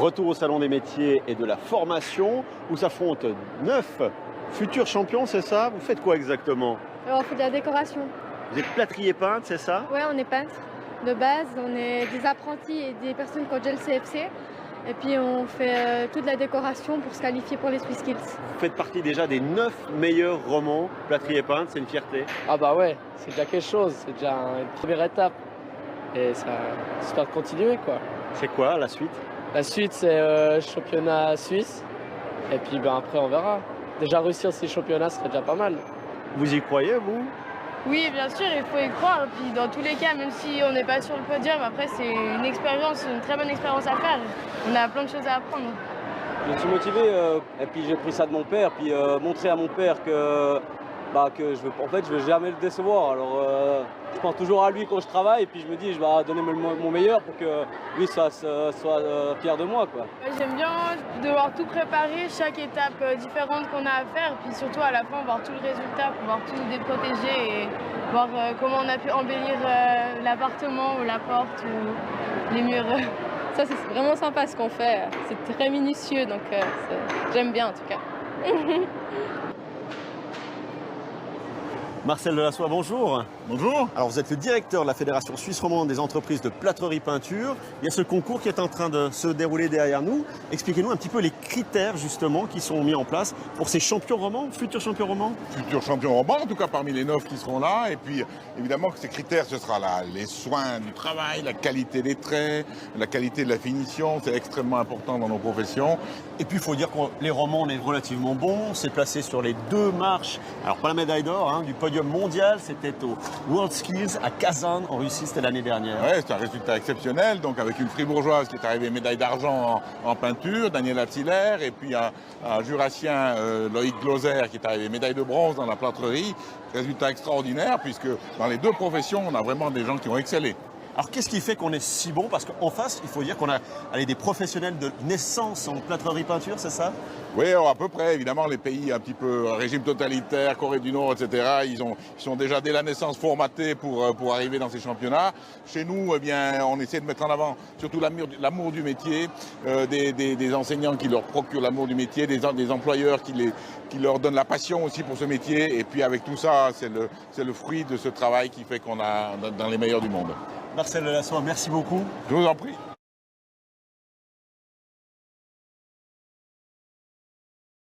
Retour au Salon des métiers et de la formation où s'affrontent 9 futurs champions, c'est ça? Vous faites quoi exactement? Alors, on fait de la décoration. Vous êtes plâtrier peintre, c'est ça? Ouais, on est peintre. De base, on est des apprentis et des personnes qui ont déjà le CFC. Et puis on fait toute la décoration pour se qualifier pour les Swiss Skills. Vous faites partie déjà des 9 meilleurs romans plâtrier peintre, c'est une fierté. Ah bah ouais, c'est déjà quelque chose, c'est déjà une première étape. Et ça j'espère continuer quoi. C'est quoi la suite? La suite c'est championnat suisse. Et puis ben, après on verra. Déjà réussir ces championnats serait déjà pas mal. Vous y croyez vous? Oui, bien sûr, il faut y croire. Et puis dans tous les cas, même si on n'est pas sur le podium, après c'est une expérience, une très bonne expérience à faire. On a plein de choses à apprendre. Je suis motivé et puis j'ai pris ça de mon père, puis montrer à mon père que je veux jamais le décevoir. Alors je pense toujours à lui quand je travaille et puis je me dis je vais donner mon meilleur pour que lui soit fier de moi, quoi. J'aime bien devoir tout préparer, chaque étape différente qu'on a à faire, et puis surtout à la fin voir tout le résultat, pouvoir tout déprotéger et voir comment on a pu embellir l'appartement ou la porte ou les murs. Ça, c'est vraiment sympa ce qu'on fait. C'est très minutieux, donc j'aime bien en tout cas. Marcel Delassoy, bonjour. Bonjour. Alors vous êtes le directeur de la Fédération Suisse Romande des entreprises de plâtrerie peinture. Il y a ce concours qui est en train de se dérouler derrière nous. Expliquez-nous un petit peu les critères justement qui sont mis en place pour ces champions romans, futurs champions romans. Futur champion romand, en tout cas parmi les 9 qui seront là. Et puis évidemment que ces critères, ce sera là, les soins du travail, la qualité des traits, la qualité de la finition. C'est extrêmement important dans nos professions. Et puis il faut dire que les romans, on est relativement bons. C'est placé sur les 2 marches. Alors pas la médaille d'or du podium mondial, c'était au World Skills à Kazan en Russie, c'était l'année dernière. Ouais, c'est un résultat exceptionnel. Donc avec une fribourgeoise qui est arrivée médaille d'argent en peinture, Daniela Ziller, et puis un jurassien, Loïc Gloser, qui est arrivé médaille de bronze dans la plâtrerie. Résultat extraordinaire puisque dans les 2 professions, on a vraiment des gens qui ont excellé. Alors qu'est-ce qui fait qu'on est si bon? Parce qu'en face, il faut dire qu'on a des professionnels de naissance en plâtrerie peinture, c'est ça? Oui, à peu près. Évidemment, les pays un petit peu régime totalitaire, Corée du Nord, etc., ils sont déjà dès la naissance formatés pour arriver dans ces championnats. Chez nous, eh bien, on essaie de mettre en avant surtout l'amour du métier, des enseignants qui leur procurent l'amour du métier, des employeurs qui leur donnent la passion aussi pour ce métier. Et puis avec tout ça, c'est le fruit de ce travail qui fait qu'on a dans les meilleurs du monde. Marcel Delassoy, merci beaucoup. Je vous en prie.